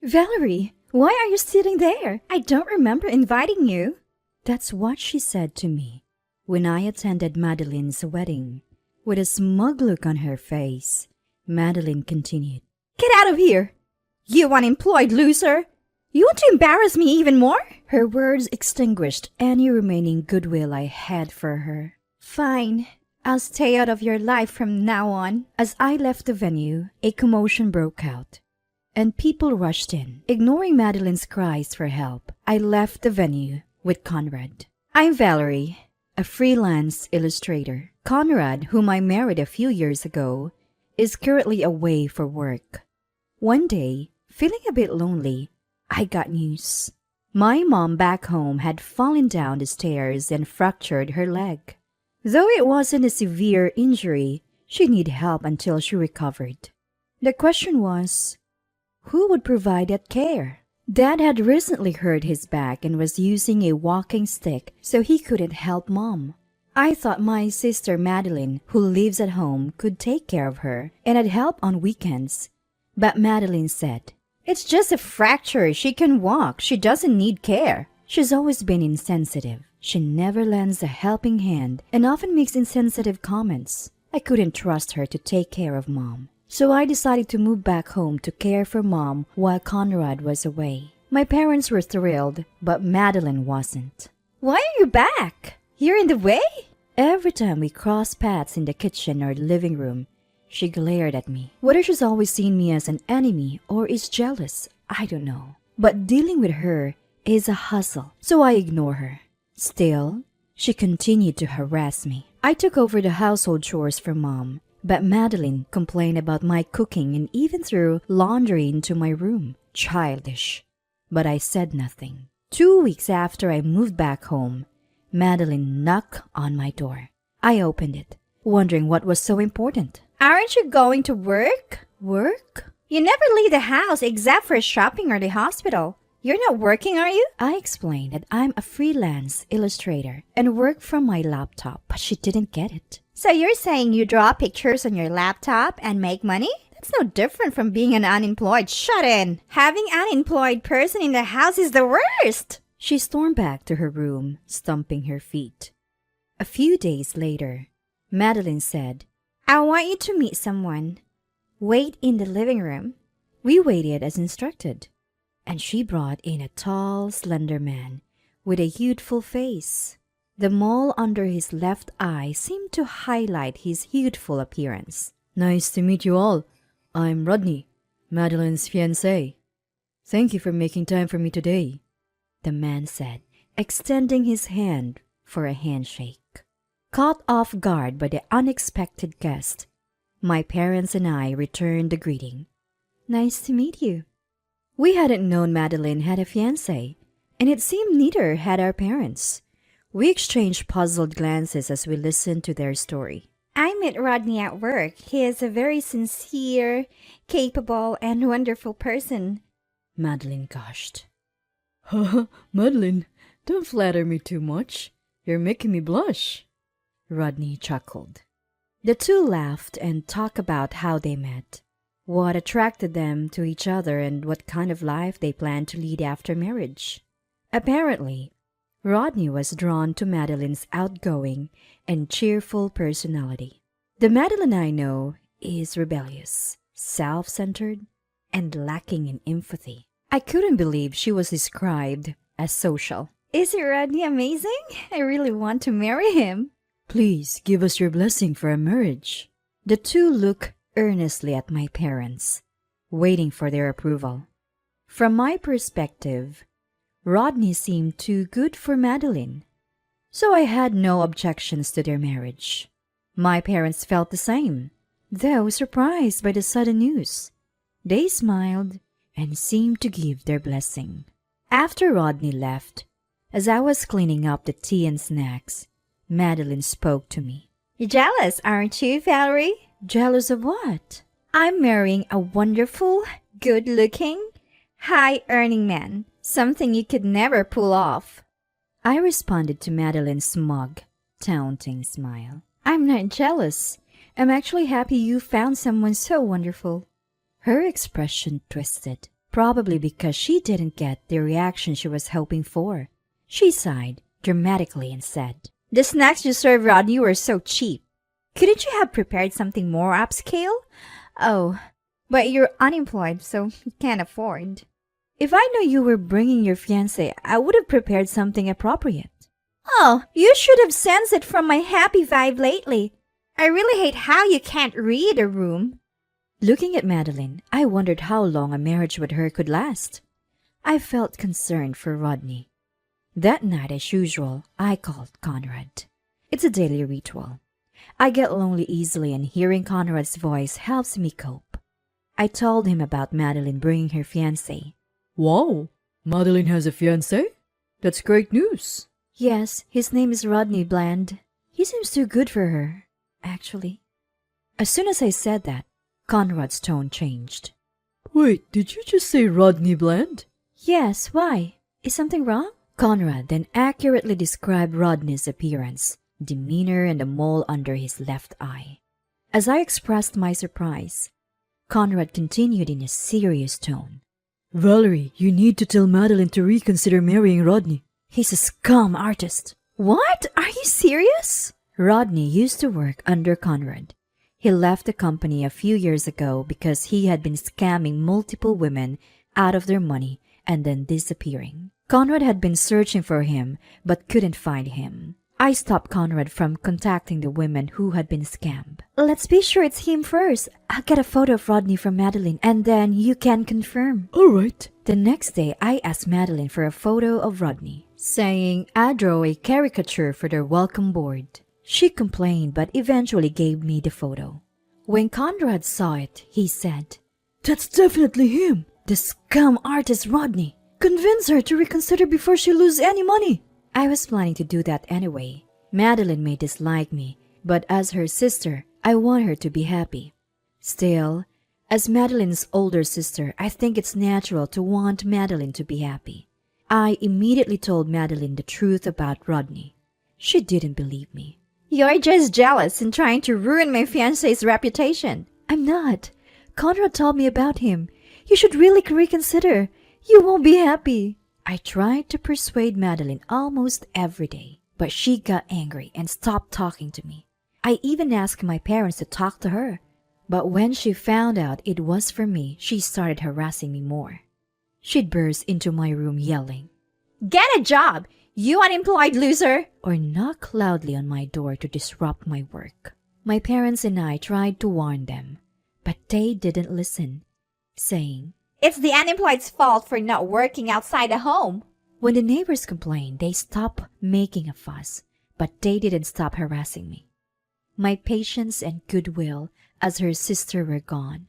Valerie, why are you sitting there? I don't remember inviting you. That's what she said to me when I attended Madeline's wedding. With a smug look on her face, Madeline continued, Get out of here! You unemployed loser! You want to embarrass me even more? Her words extinguished any remaining goodwill I had for her. Fine. I'll stay out of your life from now on. As I left the venue, a commotion broke out, and people rushed in. Ignoring Madeline's cries for help, I left the venue with Conrad. I'm Valerie, a freelance illustrator. Conrad, whom I married a few years ago, is currently away for work. One day, feeling a bit lonely, I got news. My mom back home had fallen down the stairs and fractured her leg. Though it wasn't a severe injury, she needed help until she recovered. The question was, who would provide that care? Dad had recently hurt his back and was using a walking stick, so he couldn't help Mom. I thought my sister Madeline, who lives at home, could take care of her and I'd help on weekends. But Madeline said, It's just a fracture. She can walk. She doesn't need care. She's always been insensitive. She never lends a helping hand and often makes insensitive comments. I couldn't trust her to take care of Mom. So I decided to move back home to care for Mom while Conrad was away. My parents were thrilled, but Madeline wasn't. Why are you back? You're in the way? Every time we crossed paths in the kitchen or the living room, she glared at me. Whether she's always seen me as an enemy or is jealous, I don't know. But dealing with her is a hustle, so I ignore her. Still, she continued to harass me. I took over the household chores for Mom, but Madeline complained about my cooking and even threw laundry into my room. Childish. But I said nothing. 2 weeks after I moved back home, Madeline knocked on my door. I opened it, wondering what was so important. Aren't you going to work? Work? You never leave the house except for shopping or the hospital. You're not working, are you? I explained that I'm a freelance illustrator and work from my laptop, but she didn't get it. So you're saying you draw pictures on your laptop and make money? That's no different from being an unemployed shut-in. Having an unemployed person in the house is the worst. She stormed back to her room, stomping her feet. A few days later, Madeline said, I want you to meet someone. Wait in the living room. We waited as instructed, and she brought in a tall, slender man with a youthful face. The mole under his left eye seemed to highlight his youthful appearance. Nice to meet you all. I'm Rodney, Madeline's fiancé. Thank you for making time for me today, the man said, extending his hand for a handshake. Caught off guard by the unexpected guest, my parents and I returned the greeting. Nice to meet you. We hadn't known Madeline had a fiancé, and it seemed neither had our parents. We exchanged puzzled glances as we listened to their story. I met Rodney at work. He is a very sincere, capable, and wonderful person, Madeline gushed. Madeline, don't flatter me too much. You're making me blush. Rodney chuckled. The two laughed and talked about how they met, what attracted them to each other, and what kind of life they planned to lead after marriage. Apparently, Rodney was drawn to Madeline's outgoing and cheerful personality. The Madeline I know is rebellious, self-centered, and lacking in empathy. I couldn't believe she was described as social. Isn't Rodney amazing? I really want to marry him. Please give us your blessing for our marriage. The two looked earnestly at my parents, waiting for their approval. From my perspective, Rodney seemed too good for Madeline, so I had no objections to their marriage. My parents felt the same, though surprised by the sudden news. They smiled and seemed to give their blessing. After Rodney left, as I was cleaning up the tea and snacks, Madeline spoke to me. You're jealous, aren't you, Valerie? Jealous of what? I'm marrying a wonderful, good-looking, high-earning man. Something you could never pull off. I responded to Madeline's smug, taunting smile. I'm not jealous. I'm actually happy you found someone so wonderful. Her expression twisted. probably because she didn't get the reaction she was hoping for. She sighed dramatically and said, "The snacks you served Rodney were so cheap. Couldn't you have prepared something more upscale?" "Oh, but you're unemployed, so you can't afford." "If I knew you were bringing your fiancé, I would have prepared something appropriate." "Oh, you should have sensed it from my happy vibe lately. I really hate how you can't read a room." Looking at Madeline, I wondered how long a marriage with her could last. I felt concerned for Rodney. That night, as usual, I called Conrad. It's a daily ritual. I get lonely easily, and hearing Conrad's voice helps me cope. I told him about Madeline bringing her fiancé. Wow, Madeline has a fiancé? That's great news. "Yes, his name is Rodney Bland. He seems too good for her, actually." As soon as I said that, Conrad's tone changed. Wait, did you just say Rodney Bland? "Yes, why? Is something wrong?" Conrad then accurately described Rodney's appearance, demeanor, and the mole under his left eye. As I expressed my surprise, Conrad continued in a serious tone. Valerie, you need to tell Madeline to reconsider marrying Rodney. "He's a scum artist." "What? Are you serious?" Rodney used to work under Conrad. He left the company a few years ago because he had been scamming multiple women out of their money and then disappearing. Conrad had been searching for him but couldn't find him. I stopped Conrad from contacting the women who had been scammed. "Let's be sure it's him first. I'll get a photo of Rodney from Madeline and then you can confirm." All right. The next day, I asked Madeline for a photo of Rodney, saying I'd draw a caricature for their welcome board. She complained but eventually gave me the photo. When Conrad saw it, he said, That's definitely him. "The scum artist Rodney." Convince her to reconsider before she loses any money. I was planning to do that anyway. Madeline may dislike me, but as her sister, I want her to be happy. Still, as Madeline's older sister, I think it's natural to want Madeline to be happy. I immediately told Madeline the truth about Rodney. She didn't believe me. "You're just jealous and trying to ruin my fiancé's reputation." "I'm not. Conrad told me about him. You should really reconsider. You won't be happy." I tried to persuade Madeline almost every day, but she got angry and stopped talking to me. I even asked my parents to talk to her, but when she found out it was for me, she started harassing me more. She'd burst into my room yelling, "Get a job, you unemployed loser!" or knock loudly on my door to disrupt my work. My parents and I tried to warn them, but they didn't listen, saying, "It's the unemployed's fault for not working outside the home." When the neighbors complained, they stopped making a fuss, but they didn't stop harassing me. My patience and goodwill as her sister were gone.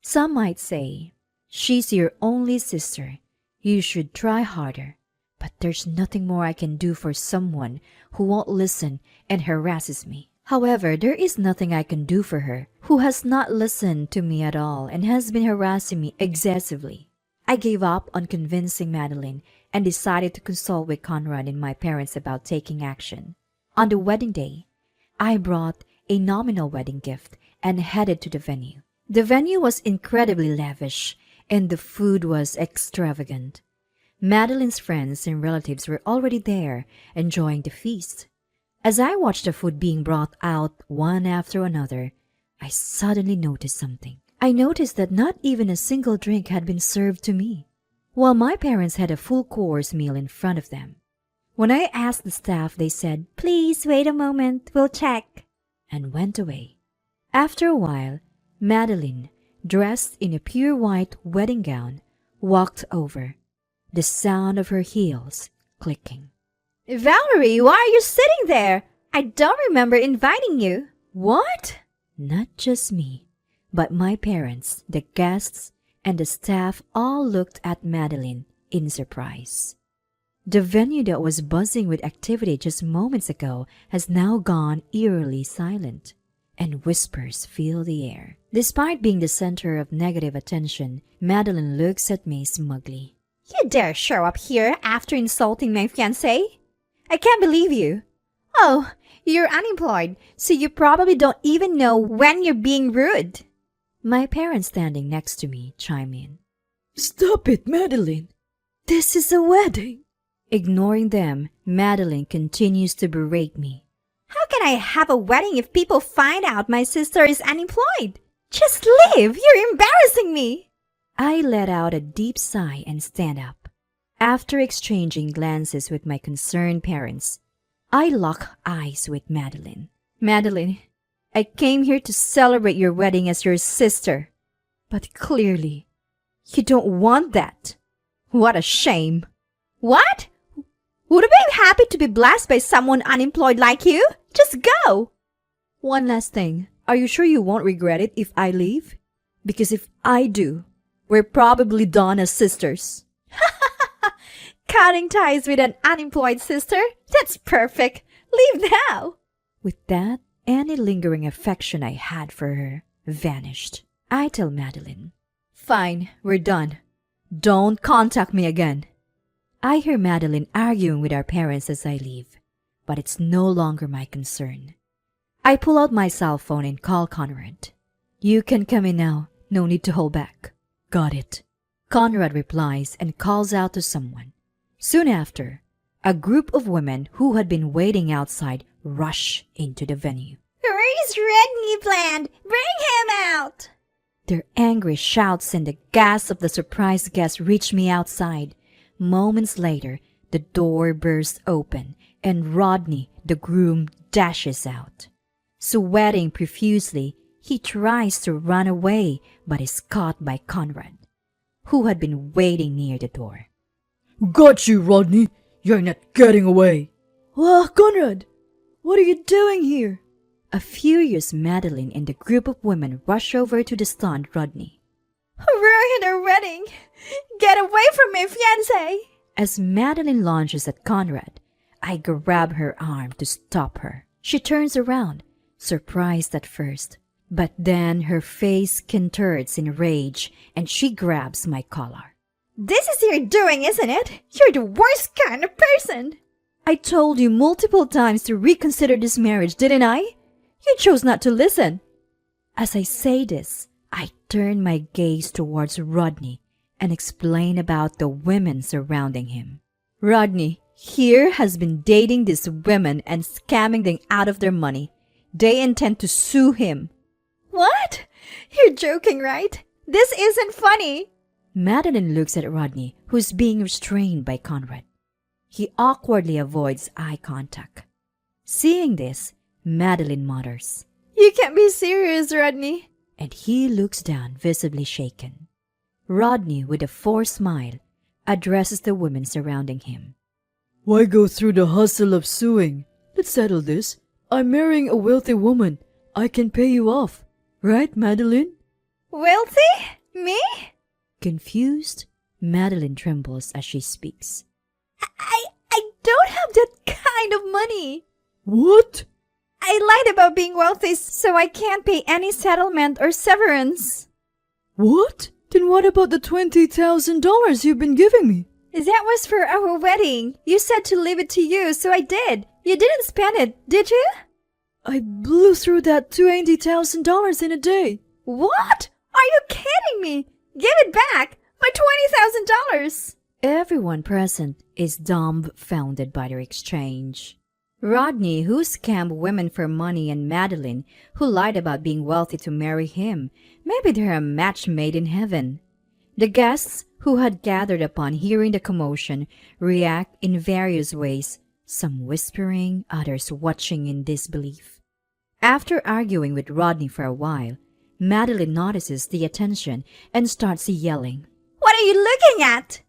Some might say, "She's your only sister. You should try harder." But there's nothing more I can do for someone who won't listen and harasses me. However, there is nothing I can do for her, who has not listened to me at all and has been harassing me excessively. I gave up on convincing Madeline and decided to consult with Conrad and my parents about taking action. On the wedding day, I brought a nominal wedding gift and headed to the venue. The venue was incredibly lavish and the food was extravagant. Madeline's friends and relatives were already there, enjoying the feast. As I watched the food being brought out one after another, I suddenly noticed something. I noticed that not even a single drink had been served to me, while my parents had a full-course meal in front of them. When I asked the staff, they said, "Please wait a moment, we'll check," and went away. After a while, Madeline, dressed in a pure white wedding gown, walked over, the sound of her heels clicking. "Valerie, why are you sitting there? I don't remember inviting you." "What?" Not just me, but my parents, the guests, and the staff all looked at Madeline in surprise. The venue that was buzzing with activity just moments ago has now gone eerily silent, and whispers fill the air. Despite being the center of negative attention, Madeline looks at me smugly. "You dare show up here after insulting my fiancé? I can't believe you." "Oh, you're unemployed, so you probably don't even know when you're being rude." My parents standing next to me chime in. Stop it, Madeline. This is a wedding. Ignoring them, Madeline continues to berate me. How can I have a wedding if people find out my sister is unemployed? Just leave! You're embarrassing me! I let out a deep sigh and stand up. After exchanging glances with my concerned parents, I lock eyes with Madeline. Madeline, I came here to celebrate your wedding as your sister. But clearly, you don't want that. What a shame. What? Would I be happy to be blessed by someone unemployed like you? Just go! One last thing. Are you sure you won't regret it if I leave? Because if I do, we're probably done as sisters. Cutting ties with an unemployed sister? That's perfect. Leave now. With that, any lingering affection I had for her vanished. I tell Madeline, fine, we're done. Don't contact me again. I hear Madeline arguing with our parents as I leave, but it's no longer my concern. I pull out my cell phone and call Conrad. You can come in now. No need to hold back. Got it. Conrad replies and calls out to someone. Soon after, a group of women who had been waiting outside rush into the venue. Where is Rodney Bland? Bring him out! Their angry shouts and the gasps of the surprised guests reach me outside. Moments later, the door bursts open and Rodney, the groom, dashes out. Sweating profusely, he tries to run away but is caught by Conrad, who had been waiting near the door. Got you, Rodney. You're not getting away. Whoa, Conrad, what are you doing here? A furious Madeline and the group of women rush over to the stunned Rodney. Ruined our wedding! Get away from me, fiancé! As Madeline launches at Conrad, I grab her arm to stop her. She turns around, surprised at first, but then her face contorts in rage and she grabs my collar. This is your doing, isn't it? You're the worst kind of person! I told you multiple times to reconsider this marriage, didn't I? You chose not to listen. As I say this, I turn my gaze towards Rodney and explain about the women surrounding him. Rodney here has been dating these women and scamming them out of their money. They intend to sue him. What? You're joking, right? This isn't funny. Madeline looks at Rodney, who's being restrained by Conrad. He awkwardly avoids eye contact. Seeing this, Madeline mutters, You can't be serious, Rodney. And he looks down, visibly shaken. Rodney, with a forced smile, addresses the women surrounding him. Why go through the hustle of suing? Let's settle this. I'm marrying a wealthy woman. I can pay you off. Right, Madeline? Wealthy? Me? Confused, Madeline trembles as she speaks. I don't have that kind of money. What? I lied about being wealthy so I can't pay any settlement or severance. What? Then what about the $20,000 you've been giving me? That was for our wedding. You said to leave it to you, so I did. You didn't spend it, did you? I blew through that $20,000 in a day. What? Are you kidding me? Give it back! My $20,000! Everyone present is dumbfounded by their exchange. Rodney, who scammed women for money, and Madeline, who lied about being wealthy to marry him. Maybe they're a match made in heaven. The guests, who had gathered upon hearing the commotion, react in various ways, some whispering, others watching in disbelief. After arguing with Rodney for a while, Madeline notices the attention and starts yelling. What are you looking at?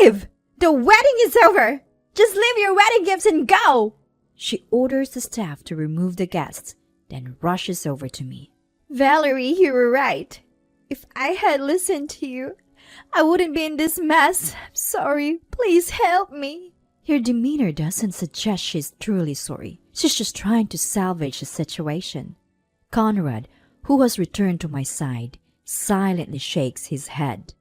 Leave! The wedding is over! Just leave your wedding gifts and go! She orders the staff to remove the guests, then rushes over to me. Valerie, you were right. If I had listened to you, I wouldn't be in this mess. I'm sorry. Please help me. Her demeanor doesn't suggest she's truly sorry. She's just trying to salvage the situation. Conrad, who has returned to my side, silently shakes his head.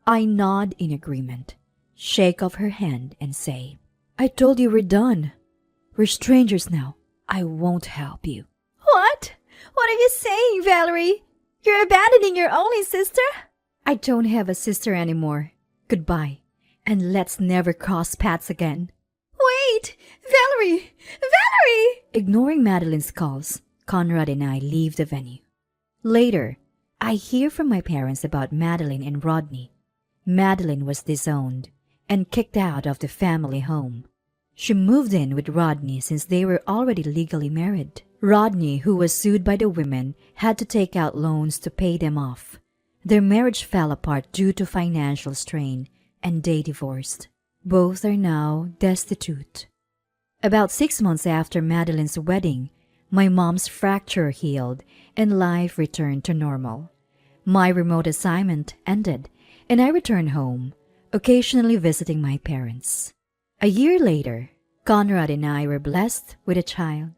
I nod in agreement, shake off her hand, and say, I told you we're done. We're strangers now. I won't help you. What? What are you saying, Valerie? You're abandoning your only sister? I don't have a sister anymore. Goodbye, and let's never cross paths again. Wait! Valerie! Valerie! Ignoring Madeline's calls, Conrad and I leave the venue. Later, I hear from my parents about Madeline and Rodney. Madeline was disowned and kicked out of the family home. She moved in with Rodney since they were already legally married. Rodney, who was sued by the women, had to take out loans to pay them off. Their marriage fell apart due to financial strain, and they divorced. Both are now destitute. About 6 months after Madeline's wedding, my mom's fracture healed and life returned to normal. My remote assignment ended, and I returned home, occasionally visiting my parents. A year later, Conrad and I were blessed with a child.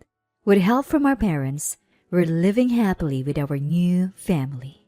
With help from our parents, we're living happily with our new family.